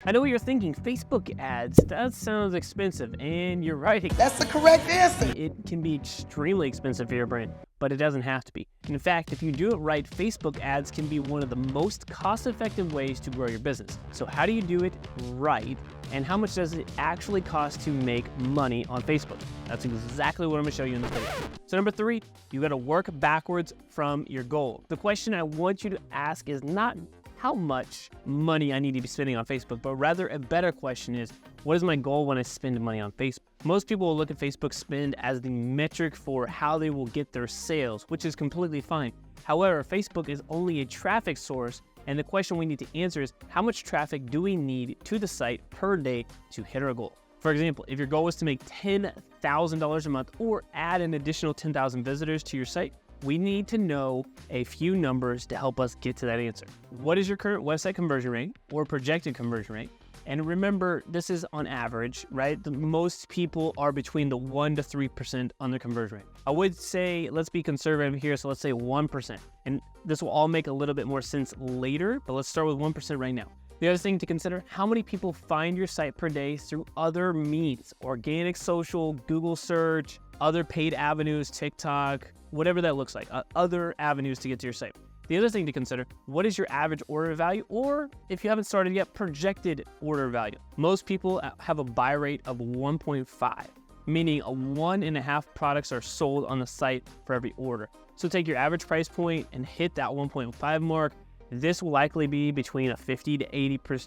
I know what you're thinking, Facebook ads, that sounds expensive, and you're right. That's the correct answer. It can be extremely expensive for your brand, but it doesn't have to be. In fact, if you do it right, Facebook ads can be one of the most cost-effective ways to grow your business. So how do you do it right, and how much does it actually cost to make money on Facebook? That's exactly what I'm gonna show you in this video. So number 3, you gotta work backwards from your goal. The question I want you to ask is not how much money I need to be spending on Facebook, but rather a better question is, what is my goal when I spend money on Facebook? Most people will look at Facebook spend as the metric for how they will get their sales, which is completely fine. However, Facebook is only a traffic source, and the question we need to answer is, how much traffic do we need to the site per day to hit our goal? For example, if your goal was to make $10,000 a month or add an additional 10,000 visitors to your site, we need to know a few numbers to help us get to that answer. What is your current website conversion rate or projected conversion rate? And remember, this is on average, right? Most people are between the 1% to 3% on their conversion rate. I would say, let's be conservative here, so let's say 1%. And this will all make a little bit more sense later, but let's start with 1% right now. The other thing to consider, how many people find your site per day through other means, organic social, Google search, other paid avenues, TikTok, whatever that looks like, other avenues to get to your site. The other thing to consider, what is your average order value, or if you haven't started yet, projected order value. Most people have a buy rate of 1.5, meaning 1.5 products are sold on the site for every order. So take your average price point and hit that 1.5 mark. This will likely be between a $50 to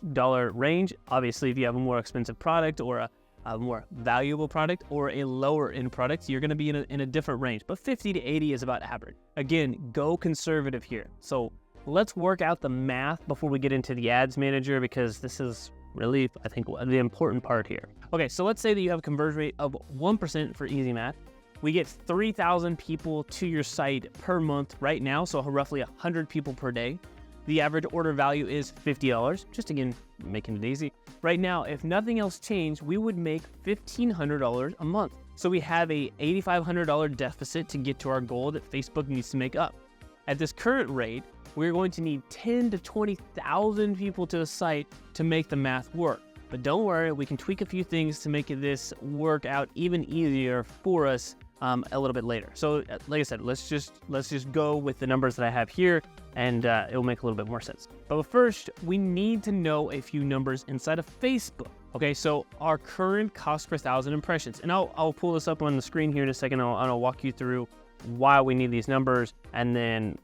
$80 range. Obviously, if you have a more expensive product or a more valuable product or a lower end product, you're going to be in a different range, but 50 to 80 is about average. Again, go conservative here. So let's work out the math before we get into the ads manager, because this is really, I think, the important part here. Okay, so let's say that you have a conversion rate of 1% for easy math. We get 3,000 people to your site per month right now, so roughly 100 people per day. The average order value is $50, just again, making it easy. Right now, if nothing else changed, we would make $1,500 a month. So we have a $8,500 deficit to get to our goal that Facebook needs to make up. At this current rate, we're going to need 10 to 20,000 people to the site to make the math work. But don't worry, we can tweak a few things to make this work out even easier for us a little bit later. So like I said, let's just go with the numbers that I have here, and it'll make a little bit more sense. But first, we need to know a few numbers inside of Facebook. Okay, so our current cost per 1,000 impressions, and I'll pull this up on the screen here in a second. I'll walk you through why we need these numbers and then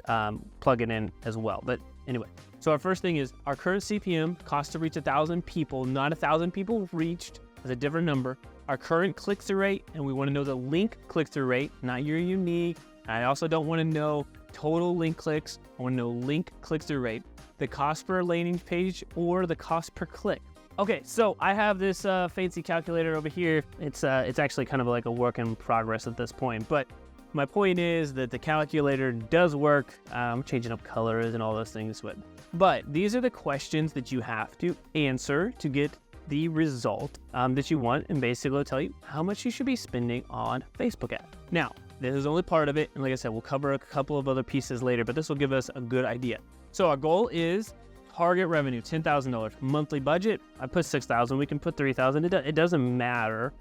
plug it in as well. But anyway, so our first thing is our current CPM, cost to reach 1,000 people, not 1,000 people reached, is a different number. Our current click-through rate, and we want to know the link click-through rate, not your unique. I also don't want to know total link clicks. I want to know link click-through rate, the cost per landing page, or the cost per click. Okay, so I have this fancy calculator over here. It's actually kind of like a work in progress at this point, but my point is that the calculator does work. I'm changing up colors and all those things, but these are the questions that you have to answer to get the result that you want, and basically it'll tell you how much you should be spending on Facebook ads. Now, this is only part of it, and like I said, we'll cover a couple of other pieces later, but this will give us a good idea. So our goal is target revenue, $10,000. Monthly budget, I put $6,000, we can put $3,000, it doesn't matter.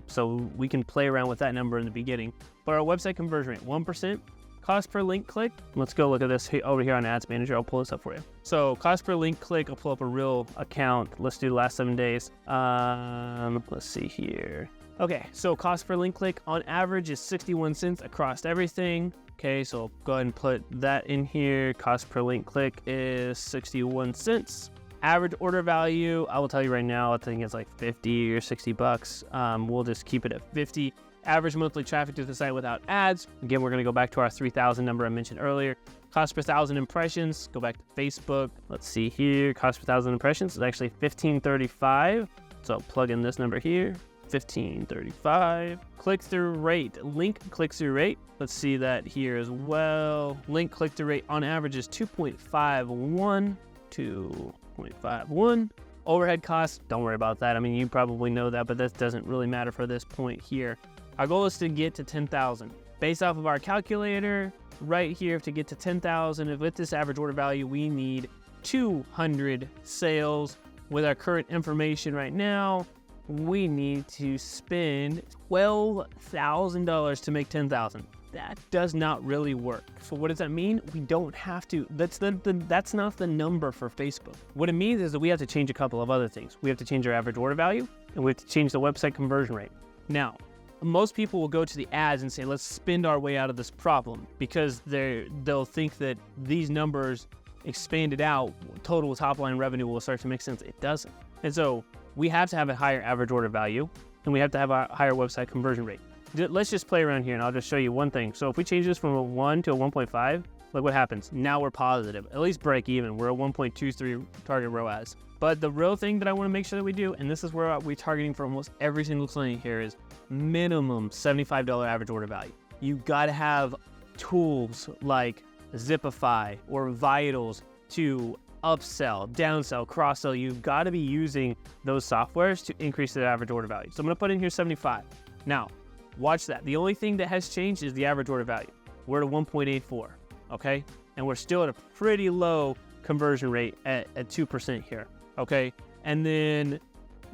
So we can play around with that number in the beginning. But our website conversion rate, 1%. Cost per link click, let's go look at this over here on Ads Manager. I'll pull this up for you. So cost per link click, I'll pull up a real account. Let's do the last 7 days. Let's see here. Okay, so cost per link click on average is 61 cents across everything. Okay, so go ahead and put that in here. Cost per link click is 61 cents. Average order value, I will tell you right now, I think it's like 50 or 60 bucks. We'll just keep it at 50. Average monthly traffic to the site without ads. Again, we're gonna go back to our 3,000 number I mentioned earlier. Cost per 1,000 impressions, go back to Facebook. Let's see here, cost per 1,000 impressions is actually $15.35. So I'll plug in this number here, $15.35. Click-through rate, link click-through rate. Let's see that here as well. Link click-through rate on average is 2.51. Overhead costs, don't worry about that. I mean, you probably know that, but that doesn't really matter for this point here. Our goal is to get to 10,000. Based off of our calculator right here, to get to 10,000, with this average order value, we need 200 sales. with our current information right now, we need to spend $12,000 to make $10,000. That does not really work. So what does that mean? We don't have to. That's not the number for Facebook. What it means is that we have to change a couple of other things. We have to change our average order value, and we have to change the website conversion rate. Now, most people will go to the ads and say, let's spend our way out of this problem, because they'll think that these numbers expanded out, total top line revenue will start to make sense. It doesn't. And so we have to have a higher average order value, and we have to have a higher website conversion rate. Let's just play around here, and I'll just show you one thing. So if we change this from a 1 to a 1.5, look what happens. Now we're positive, at least break even. We're a 1.23 target ROAS. But the real thing that I want to make sure that we do, and this is where we're targeting for almost every single client here, is minimum $75 average order value. You got to have tools like Zipify or Vitals to upsell, downsell, cross-sell. You've got to be using those softwares to increase the average order value. So I'm going to put in here 75. Now, watch that. The only thing that has changed is the average order value. We're at a 1.84, okay? And we're still at a pretty low conversion rate at 2% here, okay? And then,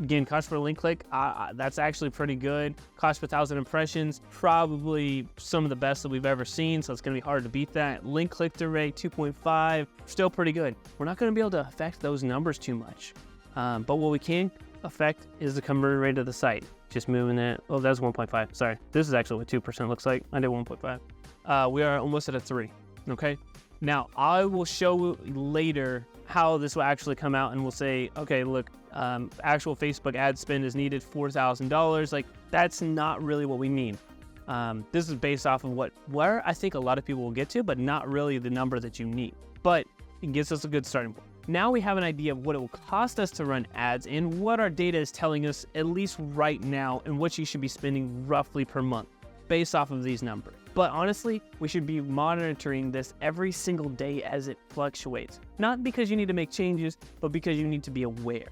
again, cost per link click, that's actually pretty good. Cost per 1,000 impressions, probably some of the best that we've ever seen, so it's going to be hard to beat that. Link click-through rate, 2.5, still pretty good. We're not going to be able to affect those numbers too much, but what we can affect is the conversion rate of the site. Just moving it. Oh, that's 1.5. Sorry. This is actually what 2% looks like. I did 1.5. We are almost at a 3. Okay. Now, I will show later how this will actually come out, and we'll say, okay, look, actual Facebook ad spend is needed $4,000. Like, that's not really what we need. This is based off of where I think a lot of people will get to, but not really the number that you need. But it gives us a good starting point. Now we have an idea of what it will cost us to run ads and what our data is telling us, at least right now, and what you should be spending roughly per month based off of these numbers. But honestly, we should be monitoring this every single day as it fluctuates. Not because you need to make changes, but because you need to be aware.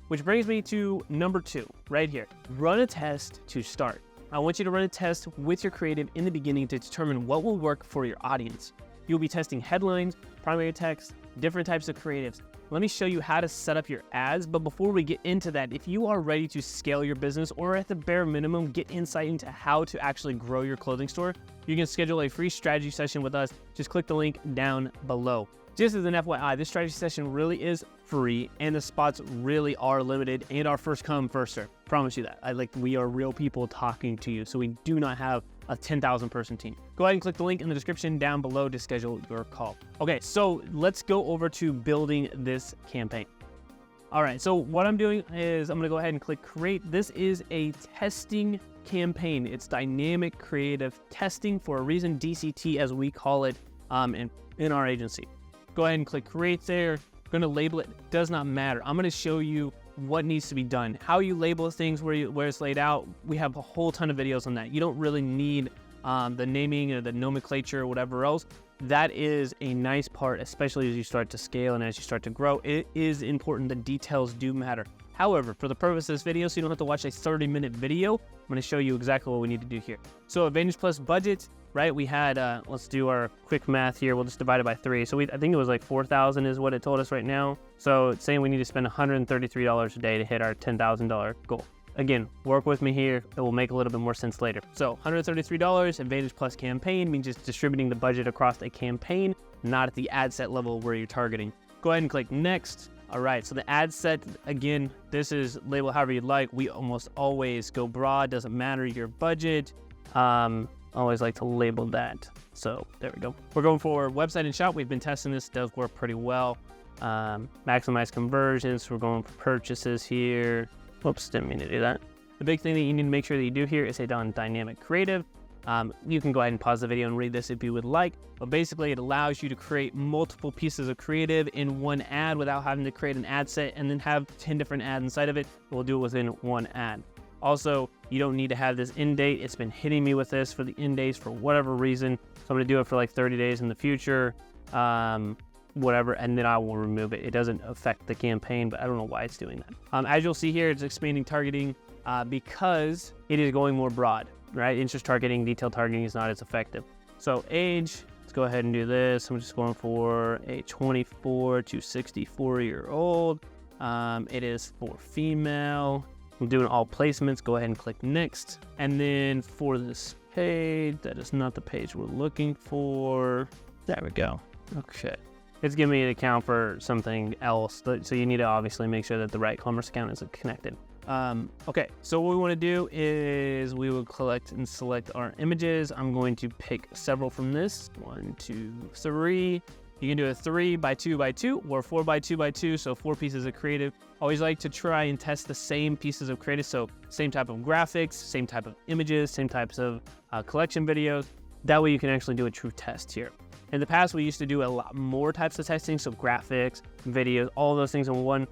Which brings me to number 2, right here. Run a test to start. I want you to run a test with your creative in the beginning to determine what will work for your audience. You'll be testing headlines, primary text, different types of creatives. Let me show you how to set up your ads, but before we get into that, if you are ready to scale your business, or at the bare minimum, get insight into how to actually grow your clothing store, you can schedule a free strategy session with us. Just click the link down below. Just as an FYI, this strategy session really is free, and the spots really are limited and are first come, first serve. Promise you that. We are real people talking to you, so we do not have a 10,000 person team. Go ahead and click the link in the description down below to schedule your call. Okay, so let's go over to building this campaign. All right, so what I'm doing is I'm gonna go ahead and click create. This is a testing campaign. It's dynamic creative testing, for a reason, DCT as we call it in our agency. Go ahead and click create there. I'm gonna label it, does not matter. I'm gonna show you what needs to be done, how you label things, where it's laid out. We have a whole ton of videos on that. You don't really need the naming or the nomenclature or whatever else. That is a nice part, especially as you start to scale and as you start to grow. It is important. The details do matter. However, for the purpose of this video, so you don't have to watch a 30-minute video, I'm going to show you exactly what we need to do here. So Advantage Plus budget, right? We had, let's do our quick math here. We'll just divide it by 3. So I think it was like 4,000 is what it told us right now. So it's saying we need to spend $133 a day to hit our $10,000 goal. Again, work with me here. It will make a little bit more sense later. So $133, Advantage Plus campaign means just distributing the budget across a campaign, not at the ad set level where you're targeting. Go ahead and click next. All right, so the ad set, again, this is labeled however you'd like. We almost always go broad, doesn't matter your budget. Always like to label that. So there we go. We're going for website and shop. We've been testing this, does work pretty well. Maximize conversions, we're going for purchases here. Whoops, didn't mean to do that. The big thing that you need to make sure that you do here is hit on dynamic creative. You can go ahead and pause the video and read this if you would like, but basically it allows you to create multiple pieces of creative in one ad without having to create an ad set and then have 10 different ads inside of it. We'll do it within one ad. Also, you don't need to have this end date. It's been hitting me with this for the end dates for whatever reason. So I'm gonna do it for like 30 days in the future, whatever, and then I will remove it. It doesn't affect the campaign, but I don't know why it's doing that. As you'll see here, it's expanding targeting because it is going more broad. Right? Interest targeting, detailed targeting is not as effective. So age, let's go ahead and do this. I'm just going for a 24 to 64-year-old. It is for female. I'm doing all placements. Go ahead and click next. And then for this page, that is not the page we're looking for. There we go. Okay. It's giving me an account for something else. So you need to obviously make sure that the right commerce account is connected. Okay, so what we want to do is we will collect and select our images. I'm going to pick several from this. 1, 2, 3. You can do a 3 by 2 by 2 or 4 by 2 by 2, so 4 pieces of creative. Always like to try and test the same pieces of creative, so same type of graphics, same type of images, same types of collection videos. That way you can actually do a true test here. In the past, we used to do a lot more types of testing, so graphics, videos, all those things in one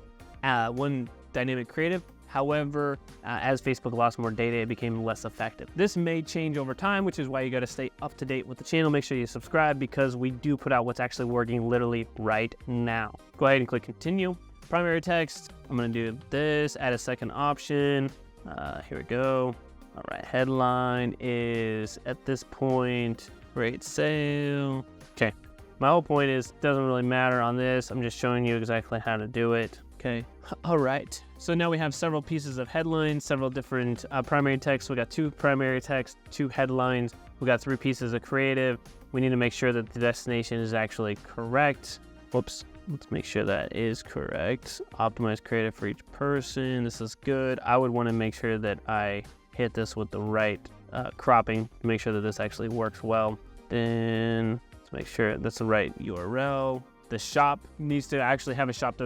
dynamic creative. However, as Facebook lost more data, it became less effective. This may change over time, which is why you got to stay up to date with the channel. Make sure you subscribe because we do put out what's actually working literally right now. Go ahead and click continue. Primary text, I'm going to do this, add a second option. Here we go. All right, headline is at this point, great sale. Okay, my whole point is it doesn't really matter on this. I'm just showing you exactly how to do it. Okay, all right. So now we have several pieces of headlines, several different primary text. We got 2 primary text, 2 headlines. We got 3 pieces of creative. We need to make sure that the destination is actually correct. Whoops, let's make sure that is correct. Optimize creative for each person. This is good. I would want to make sure that I hit this with the right cropping to make sure that this actually works well. Then let's make sure that's the right URL. The shop needs to actually have a shop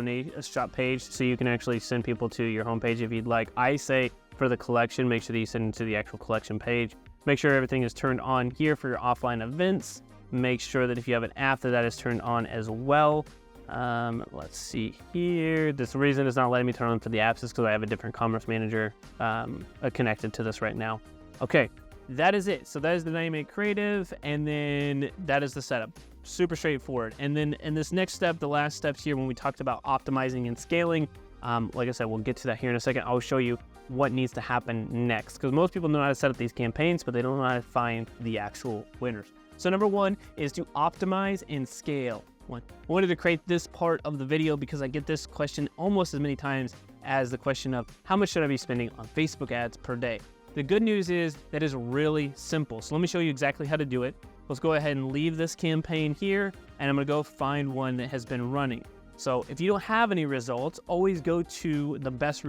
page so you can actually send people to your homepage if you'd like. I say for the collection, make sure that you send them to the actual collection page. Make sure everything is turned on here for your offline events. Make sure that if you have an app that is turned on as well. Let's see here. This reason it's not letting me turn on for the apps is because I have a different commerce manager connected to this right now. Okay, that is it. So that is the dynamic creative, and then that is the setup. Super straightforward. And then in this next step, the last steps here when we talked about optimizing and scaling, like I said, we'll get to that here in a second. I'll show you what needs to happen next because most people know how to set up these campaigns, but they don't know how to find the actual winners. So number 1 is to optimize and scale. I wanted to create this part of the video because I get this question almost as many times as the question of how much should I be spending on Facebook ads per day? The good news is that is really simple. So let me show you exactly how to do it. Let's go ahead and leave this campaign here, and I'm gonna go find one that has been running. So if you don't have any results, always go to the best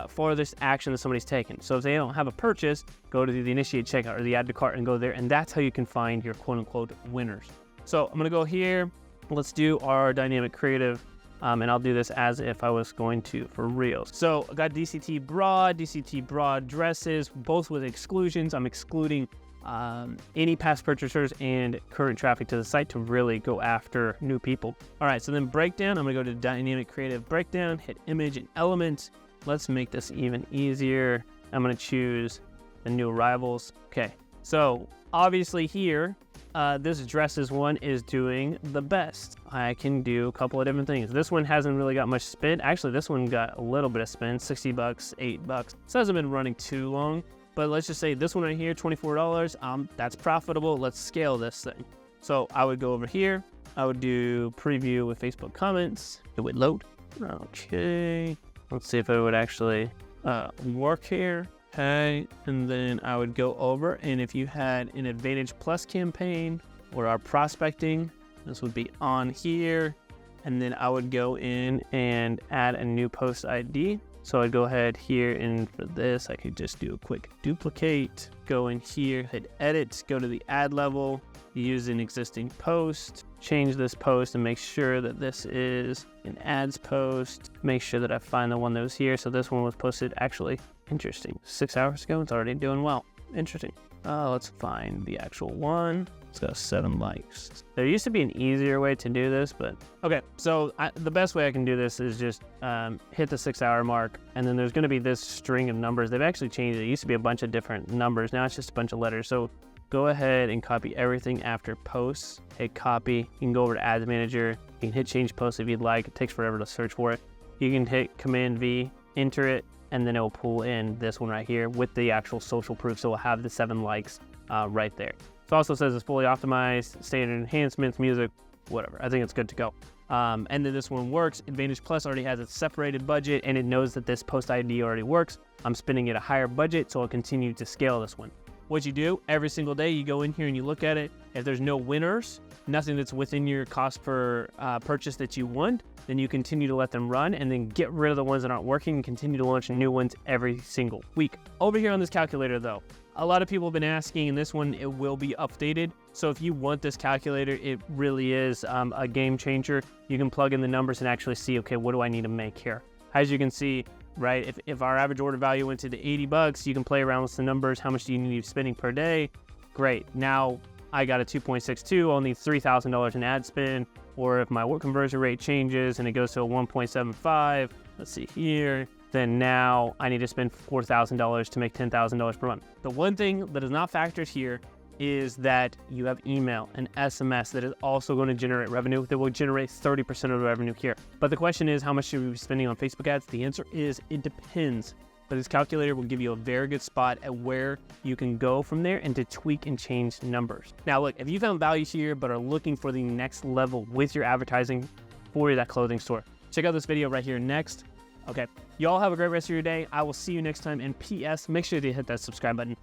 farthest action that somebody's taken. So if they don't have a purchase, go to the initiate checkout or the add to cart and go there, and that's how you can find your quote unquote winners. So I'm gonna go here. Let's do our dynamic creative. And I'll do this as if I was going to for real. So I got DCT broad dresses, both with exclusions. I'm excluding any past purchasers and current traffic to the site to really go after new people. All right, so then breakdown, I'm gonna go to dynamic creative breakdown, hit image and element. Let's make this even easier. I'm gonna choose the new arrivals. Okay, so obviously here, this dresses one is doing the best. I can do a couple of different things. This one hasn't really got much spend. Actually, this one got a little bit of spend, $60, $8. This hasn't been running too long, but let's just say this one right here, $24, that's profitable. Let's scale this thing. So I would go over here. I would do preview with Facebook comments. It would load. Okay, let's see if it would actually work here. Okay, and then I would go over, and if you had an Advantage Plus campaign or our prospecting, this would be on here, and then I would go in and add a new post ID. So I'd go ahead here, and for this, I could just do a quick duplicate, go in here, hit edit, go to the ad level, use an existing post, change this post and make sure that this is an ads post, make sure that I find the one that was here. So this one was posted actually, interesting, 6 hours ago. It's already doing well. Interesting. Let's find the actual one. It's got 7 likes. There used to be an easier way to do this, but okay. So the best way I can do this is just hit the 6 hour mark, and then there's going to be this string of numbers. They've actually changed it. It used to be a bunch of different numbers. Now it's just a bunch of letters. So go ahead and copy everything after posts. Hit copy. You can go over to Ads Manager. You can hit change post if you'd like. It takes forever to search for it. You can hit Command V, enter it, and then it will pull in this one right here with the actual social proof. So we'll have the 7 likes right there. It also says it's fully optimized, standard enhancements, music, whatever. I think it's good to go. And then this one works. Advantage Plus already has its separated budget, and it knows that this post ID already works. I'm spending at a higher budget, so I'll continue to scale this one. What you do every single day, you go in here and you look at it. If there's no winners, nothing that's within your cost per purchase that you want, then you continue to let them run and then get rid of the ones that aren't working and continue to launch new ones every single week. Over here on this calculator though, a lot of people have been asking, and this one, it will be updated. So if you want this calculator, it really is a game changer. You can plug in the numbers and actually see, okay, what do I need to make here? As you can see, right, if our average order value went to the $80, you can play around with the numbers. How much do you need to be spending per day? Great. Now I got a 2.62, I'll need $3,000 in ad spend. Or if my conversion rate changes and it goes to a 1.75, let's see here, then now I need to spend $4,000 to make $10,000 per month. The one thing that is not factored here is that you have email and SMS that is also going to generate revenue that will generate 30% of the revenue here. But the question is, how much should we be spending on Facebook ads? The answer is, it depends. But this calculator will give you a very good spot at where you can go from there and to tweak and change numbers. Now look, if you found value here but are looking for the next level with your advertising for that clothing store, check out this video right here next. Okay, y'all have a great rest of your day. I will see you next time. And PS, make sure to hit that subscribe button.